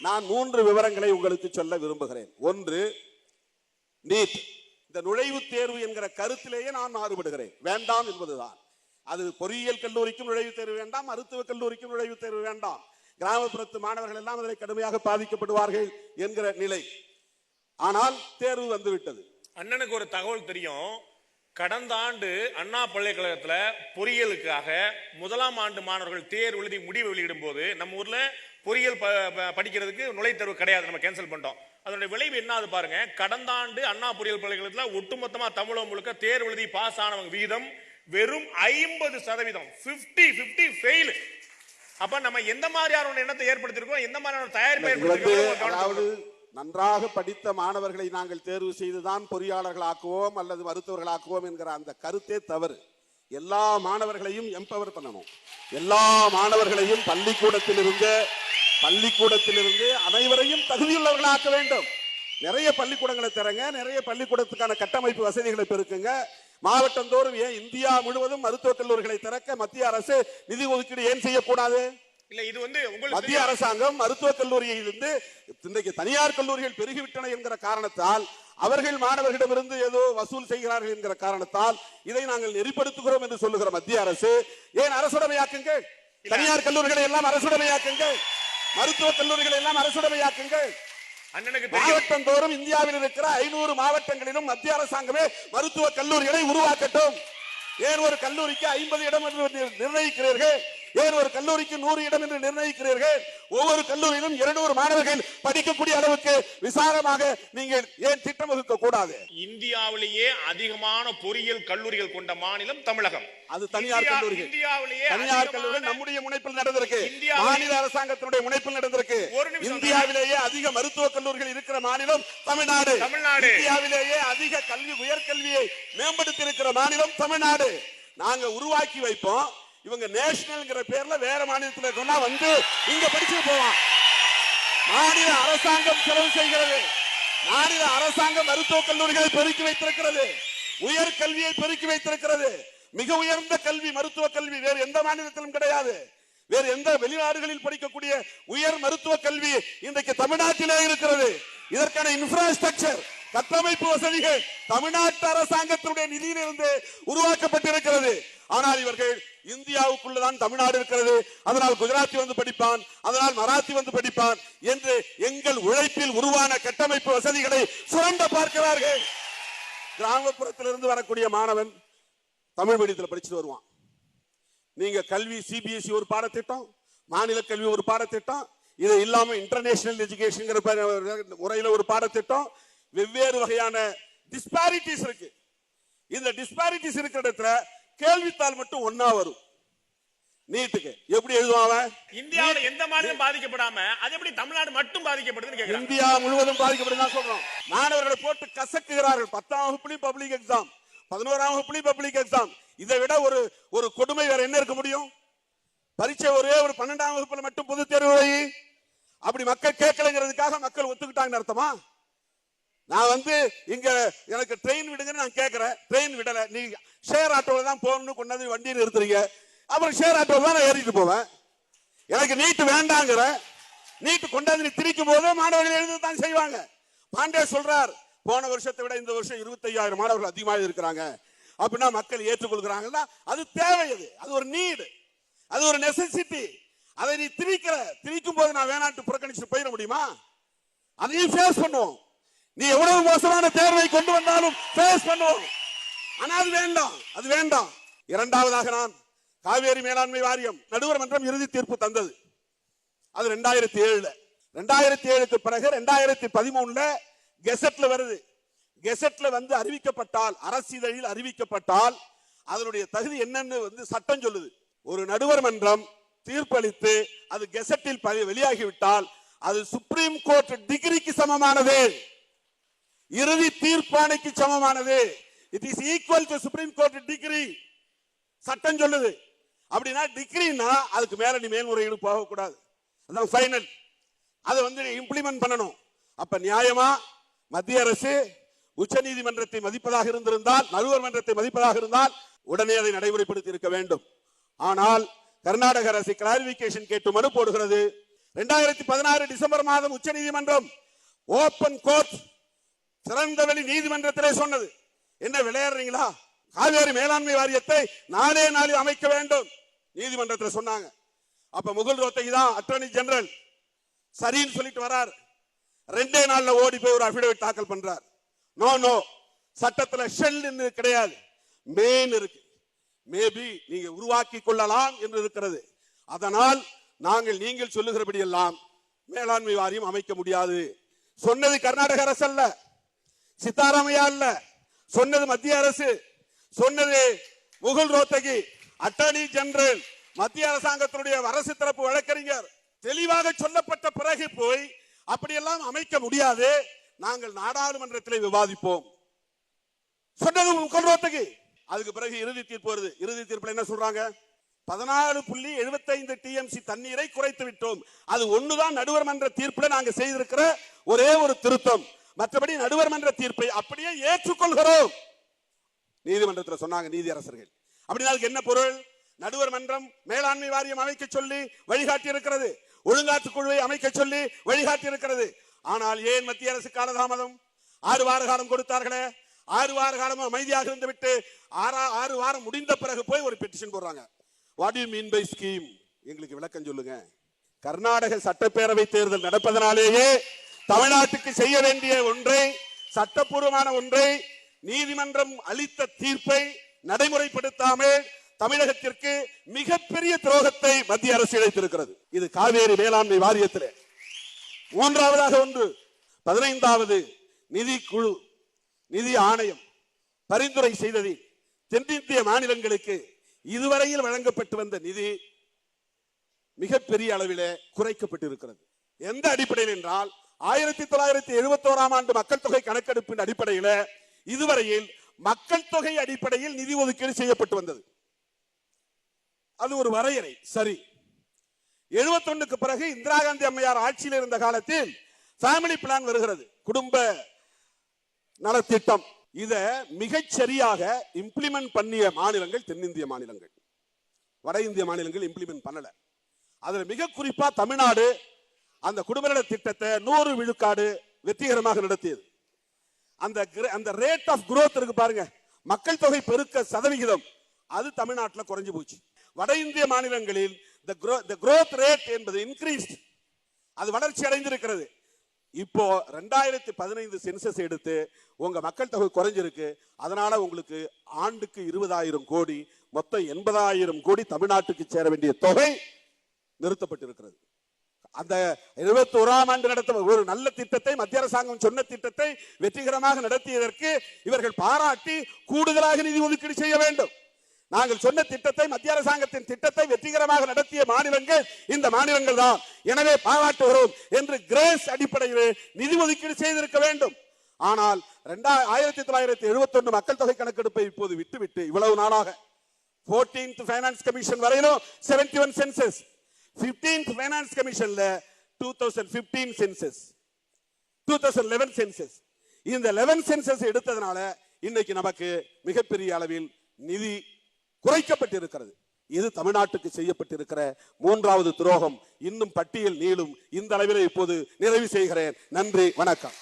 நான் 3 விவரங்களை உங்களுக்கு சொல்ல விரும்புகிறேன். ஒன்று, நீட். இந்த நுழைவுத் தேர்வு என்கிற கருத்திலேயே நான் மாறுபடுகிறேன். வேண்டாம் என்பதுதான். அது பொறியியல் கல்லூரிக்கும் நுழைவுத் தேர்வு வேண்டாம், மருத்துவக் கல்லூரிக்கும் நுழைவுத் தேர்வு வேண்டாம். கிராமப்புறத்து மாணவர்கள் எல்லாம் அதில் கடுமையாக பாதிக்கப்படுவார்கள் என்கிற நிலை. ஆனால் தேர்வு வந்துவிட்டது. அண்ணனுக்கு ஒரு தகவல் தெரியும். கடந்த ஆண்டு அண்ணா பல்கலைக்கழகத்துல பொறியியலுக்காக 1ஆம் ஆண்டு மாணவர்கள் தேர்வு எழுதி முடிவு வெளியிடும் போது நம்ம ஊர்ல பொறியியல் படிக்கிறதுக்கு நுழைத்தேர்வு கிடையாது, நம்ம கேன்சல் பண்ணிட்டோம். அதனுடைய விளைவு என்ன பாருங்க. கடந்த ஆண்டு அண்ணா பொறியியல் பல்கலைக்கழகத்துல ஒட்டுமொத்தமா தமிழகம் முழுக்க தேர்வு எழுதி பாஸ் ஆனவங்க வீதம் வெறும் 50%. 50 ஃபெயில். அப்ப நம்ம எந்த மாதிரியான எண்ணத்தை ஏற்படுத்திருக்கோம், எந்த மாதிரியான தயாரிப்பை ஏற்படுத்திருக்கோம். நன்றாக படித்த மாணவர்களை நாங்கள் தேர்வு செய்துதான் பொறியாளர்களாக்குவோம் அல்லது மருத்துவர்களாக்குவோம் என்கிற அந்த கருத்தே தவறு. எல்லா மாணவர்களையும் எம்பவர் பண்ணணும். எல்லா மாணவர்களையும் பள்ளிக்கூடத்திலிருந்து அனைவரையும் தகுதியுள்ளவர்களாக்க வேண்டும். நிறைய பள்ளிக்கூடங்களை தரங்க, நிறைய பள்ளிக்கூடத்துக்கான கட்டமைப்பு வசதிகளை பெருக்குங்க. மாவட்டந்தோறும் ஏன் இந்தியா முழுவதும் மருத்துவக் கல்லூரிகளை திறக்க மத்திய அரசு நிதி ஒதுக்கீடு ஏன் செய்யக்கூடாது? இல்ல, இது மத்திய அரசாங்கம் மருத்துவக் கல்லூரியிலிருந்து இன்றைக்கு தனியார் கல்லூரிகள் பெருகிவிட்டன என்கிற காரணத்தால் அவர்கள் மாணவர்களிடமிருந்து ஏதோ வசூல் செய்கிறார்கள் என்கிற காரணத்தால் இதை நாங்கள் நெறிப்படுத்துகிறோம் என்று சொல்லுகிற மத்திய அரசு ஏன் அரசுடைமையாக்குங்கள்? தனியார் கல்லூரிகளை எல்லாம் அரசுடைமையாக்குங்கள், மருத்துவக் கல்லூரிகளை எல்லாம் அரசுடைமையாக்குங்கள். மாவட்டந்தோறும் இந்தியாவில் இருக்கிற 500 மாவட்டங்களிலும் மத்திய அரசாங்கமே மருத்துவக் கல்லூரிகளை உருவாக்கட்டும். ஏன் ஒரு கல்லூரிக்கு 50 இடம் என்று நிர்ணயிக்கிறீர்கள்? ஏன் ஒரு கல்லூரிக்கு 100 இடம் என்று நிர்ணயிக்கிறீர்கள்? ஒவ்வொரு கல்லூரியிலும் 200 மாணவர்கள் படிக்கக்கூடிய அளவுக்கு விசாரமாக நீங்கள் ஏன் திட்டம் வகுக்க கூடாது? இந்தியாவிலேயே அதிகமான பொறியியல் கல்லூரிகள் கொண்ட மாநிலம் தமிழகம். அது தனியார் கல்லூரிகள். தனியார் கல்லூரிகள் நம்முடைய முனைப்பில் நடந்திருக்கு, மாநில அரசாங்கத்தினுடைய முனைப்பில் நடந்திருக்கு. இந்தியாவிலேயே அதிக மருத்துவக் கல்லூரிகள் இருக்கிற மாநிலம் தமிழ்நாடு. இந்தியாவிலேயே அதிக கல்வி, உயர்கல்வியை மேம்படுத்தி இருக்கிற மாநிலம் தமிழ்நாடு. நாங்க உருவாக்கி வைப்போம். இவங்க நேஷனல் பேர்ல வேற மாநிலத்தில் கொண்டா வந்து இங்க படிச்சு போவான். மாநில அரசாங்கம் செலவு செய்கிறது. மாநில அரசாங்கம் மருத்துவக் கல்லூரிகளை பெருக்கி வைத்திருக்கிறது, உயர் கல்வியை பெருக்கி வைத்திருக்கிறது. மிக உயர்ந்த கல்வி, மருத்துவக் கல்வி வேறு எந்த மாநிலத்திலும் கிடையாது. வேறு எந்த வெளிநாடுகளில் படிக்கக்கூடிய உயர் மருத்துவ கல்வி இன்றைக்கு தமிழ்நாட்டிலே இருக்கிறது. இதற்கான இன்ஃப்ராஸ்ட்ரக்சர், கட்டமைப்பு வசதிகள் தமிழ்நாட்டு அரசாங்கத்தினுடைய நிதியிலிருந்து உருவாக்கப்பட்டிருக்கிறது. ஆனால் இவர்கள் இந்தியாவுக்குள்ளதான் தமிழ்நாடு இருக்கிறது, அதனால் குஜராத்தி வந்து படிப்பான், அதனால் மராத்தி வந்து படிப்பான் என்று எங்கள் உழைப்பில் உருவான கட்டமைப்பு வசதிகளை சுரண்ட பார்க்கிறார்கள். கிராமப்புறத்திலிருந்து வரக்கூடிய மாணவன் தமிழ் மீடியத்தில் படிச்சுட்டு வருவான். நீங்க கல்வி சிபிஎஸ்இ ஒரு பாடத்திட்டம், மாநில கல்வி ஒரு பாடத்திட்டம், இது இல்லாம இன்டர்நேஷனல் எஜுகேஷன் முறையில ஒரு பாடத்திட்டம், வெவ்வேறு வகையான டிஸ்பாரிட்டிஸ் இருக்கு. இந்த டிஸ்பாரிட்டிஸ் இருக்கிற இடத்துல கேள்வித்தாள் மட்டும் ஒன்னா வரும். நீட்டுக்கு எப்படி எழுதுவான்? இந்தியாவில் எந்த மாநிலம் பாதிக்கப்படாம அது எப்படி தமிழ்நாடு மட்டும் பாதிக்கப்படுதுன்னு கேக்குறாங்க. இந்தியா முழுவதும் பாதிக்கப்படுதுன்னு தான் சொல்றோம். மாணவர்களை போட்டு கசக்குகிறார்கள். 10ஆம் வகுப்புலையும் பப்ளிக் எக்ஸாம், 11ஆம் வகுப்புலையும் பப்ளிக் எக்ஸாம். இதை விட ஒரு கொடுமை வேற என்ன இருக்க முடியும்? பரீட்சை ஒரே ஒரு 12ஆம் வகுப்புல மட்டும் பொது தேர்வு வை. அப்படி மக்கள் கேட்கலங்கிறதுக்காக மக்கள் ஒத்துக்கிட்டாங்கன்னு அர்த்தமா? நான் வந்து இங்க எனக்கு ட்ரெயின் விடுங்கன்னு நான் கேட்கிறேன், ட்ரெயின் விடல. நீ ஷேர் ஆட்டோல தான் போகணும்னு கொண்டாந்து வண்டியை நிறுத்துறீங்க, அப்புறம் ஷேர் ஆட்டோல தான் நான் ஏறிட்டு போவேன். எனக்கு நீட்டு வேண்டாங்கிற, நீட்டு கொண்டாந்து நீ திரிக்கும் போது மாணவர்கள் எழுதுதான் செய்வாங்க. பாண்டே சொல்றார், போன வருஷத்தை விட இந்த வருஷம் 25,000 மாணவர்கள் அதிகமாக இருக்கிறாங்க அப்படின்னா மக்கள் ஏற்றுக்கொள்கிறாங்கன்னா அது தேவை, அது ஒரு நீடு, அது ஒரு நெசசிட்டி. அதை நீ திரிக்கும் போது நான் வேணாட்டு புறக்கணிச்சு போயிட முடியுமா? அதையும் ஃபேஸ் பண்ணுவோம். நீ எவ்வளவு மோசமான தேர்வை கொண்டு வந்தாலும் ஃபேஸ் பண்ணுவோம். ஆனா அது வேண்டாம். இரண்டாவதாக, நான் காவேரி மேலாண்மை வாரியம் நடுவர் மன்றம் இறுதி தீர்ப்பு தந்தது. அது 2007க்கு பிறகு 2013 கெசட்ல வருது. கெசட்ல வந்து அறிவிக்கப்பட்டால், அரசிதழில் அறிவிக்கப்பட்டால் அதனுடைய தகுதி என்னன்னு வந்து சட்டம் சொல்லுது. ஒரு நடுவர் மன்றம் தீர்ப்பளித்து அது கெசட்டில் வெளியாகிவிட்டால் அது சுப்ரீம் கோர்ட் டிகிரிக்கு சமமானது, இறுதி தீர்ப்பாணைக்கு சமமானது. It is equal to supreme court degree. சட்டம் சொல்லுது. அப்படின்னா டிகிரினா அதுக்கு மேல நீ மேல்முறையீடு போக கூடாது, அதான் ஃபைனல். அதை வந்து இம்ப்ளிமெண்ட் பண்ணணும். அப்ப நியாயமா மத்திய அரசு உச்ச நீதிமன்றத்தை மதிப்பதாக இருந்திருந்தால், நடுவர் மன்றத்தை மதிப்பதாக இருந்தால் உடனே அதை நடைமுறைப்படுத்தி இருக்க வேண்டும். ஆனால் கர்நாடக அரசு கிளாரிபிகேஷன் கேட்டு மனு போடுகிறது. 2016 டிசம்பர் மாதம் உச்சநீதிமன்றம் ஓபன் கோர்ட் திறந்தவெளி நீதிமன்றத்திலே சொன்னது. என்ன விளையாடுறீங்களா? காவேரி மேலாண்மை வாரியத்தை நாளே நாளில் அமைக்க வேண்டும் நீதிமன்றத்தில் சொன்னாங்க. அப்ப முகுல் ரோத்தகி தான் அட்டர்னி ஜெனரல் சரின்னு சொல்லிட்டு வரார். 2 நாள்ல ஓடி போய் ஒரு அபிடவிட் தாக்கல் பண்றார். நோ சட்டத்துல ஷெல் கிடையாது, மேன் இருக்கு. மேபி நீங்க உருவாக்கி கொள்ளலாம் என்று இருக்கிறது. அதனால் நீங்கள் சொல்லுகிறபடி எல்லாம் மேலாண்மை வாரியம் அமைக்க முடியாது. சொன்னது கர்நாடக அரசு அல்ல, சித்தாராமையா அல்ல, சொன்னது மத்திய அரசு, சொன்னது முகுல் ரோத்தகி அட்டர்னி ஜெனரல், மத்திய அரசாங்கத்தினுடைய அரசு தரப்பு வழக்கறிஞர். தெளிவாக சொல்லப்பட்ட பிறகு போய் அப்படியெல்லாம் அமைக்க முடியாது, நாங்கள் நாடாளுமன்றத்தில் விவாதிப்போம் சொன்னது முகுல் ரோத்தகி. அதுக்கு பிறகு இறுதி தீர்ப்பு வருது. இறுதி தீர்ப்புல என்ன சொல்றாங்க? 14.75 TMC தண்ணீரை குறைத்து விட்டோம். அது ஒண்ணுதான் நடுவர் மன்ற தீர்ப்புல நாங்க செய்திருக்கிற ஒரே ஒரு திருத்தம். மற்றபடி நடுவர் மன்ற தீர்ப்பை அப்படியே ஏற்றுக்கொள்கிறோம் நீதிமன்றத்தில் சொன்னாங்க நீதியரசர்கள். அப்படின்னா அதுக்கு என்ன பொருள்? நடுவர் மன்றம் மேலாண்மை வாரியம் அமைக்க சொல்லி வழிகாட்டி இருக்கிறது, ஒழுங்காற்று குழுவை அமைக்க சொல்லி வழிகாட்டி இருக்கிறது. ஆனால் ஏன் மத்திய அரசு காலதாமதம்? 6 வார காலம் கொடுத்தார்களே, 6 வார காலம் அமைதியாக இருந்து விட்டு 6 வாரம் முடிந்த பிறகு போய் ஒரு பெட்டிஷன் போடுறாங்க. What you mean by scheme? எங்களுக்கு விளக்கம் சொல்லுங்க. கர்நாடக சட்டப்பேரவை தேர்தல் நடப்பதனாலேயே தமிழ்நாட்டுக்கு செய்ய வேண்டிய ஒன்றை, சட்டப்பூர்வமான ஒன்றை, நீதிமன்றம் அளித்த தீர்ப்பை நடைமுறைப்படுத்தாமல் தமிழகத்திற்கு மிகப்பெரிய துரோகத்தை மத்திய அரசு இழைத்திருக்கிறது. இது காவேரி மேலாண்மை வாரியத்திலே. 3வது ஒன்று, 15வது நிதி குழு, நிதி ஆணையம் பரிந்துரை செய்ததில் தென்னிந்திய மாநிலங்களுக்கு இதுவரையில் வழங்கப்பட்டு வந்த நிதி மிகப்பெரிய அளவில் குறைக்கப்பட்டிருக்கிறது. எந்த அடிப்படையில் என்றால் 1971 ஆண்டு மக்கள் தொகை கணக்கெடுப்பின் அடிப்படையில் இதுவரையில் மக்கள் தொகை அடிப்படையில் நிதி ஒதுக்கீடு செய்யப்பட்டு வந்தது. அது ஒரு வரையறை, சரி. 71க்கு பிறகு இந்திரா காந்தி அம்மையார் ஆட்சியில் இருந்த காலத்தில் ஃபேமிலி பிளான் வருகிறது, குடும்ப நலத்திட்டம். இத மிகச் சரியாக இம்ப்ளிமெண்ட் பண்ணிய மாநிலங்கள் தென்னிந்திய மாநிலங்கள், வட இந்திய மாநிலங்கள் இம்ப்ளிமெண்ட் பண்ணல. அதுல மிக குறிப்பா தமிழ்நாடு அந்த குடும்ப நல திட்டத்தை 100 விழுக்காடு வெற்றிகரமாக நடத்தியது. அந்த ரேட் ஆஃப் growth இருக்கு பாருங்க, மக்கள் தொகை பெருக்க சதவிகிதம், அது தமிழ்நாட்டில் குறைஞ்சு போச்சு. வட இந்திய மாநிலங்களில் the growth rate என்பது increased, அது வளர்ச்சி அடைந்திருக்கிறது. இப்போ 2015 சென்சஸ் எடுத்து உங்க மக்கள் தொகை குறைஞ்சிருக்கு, அதனால உங்களுக்கு ஆண்டுக்கு 20,000 கோடி, மொத்தம் 80,000 கோடி தமிழ்நாட்டுக்கு சேர வேண்டிய தொகை நிறுத்தப்பட்டிருக்கிறது. அந்த 71ஆம் ஆண்டு நடத்த ஒரு நல்ல திட்டத்தை, மத்திய அரசாங்கம் சொன்ன திட்டத்தை வெற்றிகரமாக நடத்தியதற்கு இவர்கள் பாராட்டி கூடுதலாக நிதி ஒதுக்கீடு செய்ய வேண்டும். நாங்கள் சொன்ன திட்டத்தை, மத்திய அரசாங்கத்தின் திட்டத்தை வெற்றிகரமாக நடத்திய மாநிலங்கள் இந்த மாநிலங்கள் தான், எனவே பாராட்டுகிறோம் என்று கிரேஸ் அடிப்படையில் நிதி ஒதுக்கீடு செய்திருக்க வேண்டும். ஆனால் 1971 மக்கள் தொகை கணக்கெடுப்பை இப்போது விட்டுவிட்டு இவ்வளவு நாளாக 14th ஃபைனான்ஸ் கமிஷன் வரையிலும் 71 சென்சஸ், 15th ஃபைனான்ஸ் கமிஷன்ல 2015 சென்சஸ், 2011 சென்சஸ். இந்த 11 சென்சஸ் எடுத்ததனால இன்னைக்கு நமக்கு மிகப்பெரிய அளவில் நிதி குறைக்கப்பட்டிருக்கிறது. இது தமிழ்நாட்டுக்கு செய்யப்பட்டிருக்கிற 3வது துரோகம். இன்னும் பட்டியல் நீளும். இந்த அளவில் இப்போது நிறைவு செய்கிறேன். நன்றி, வணக்கம்.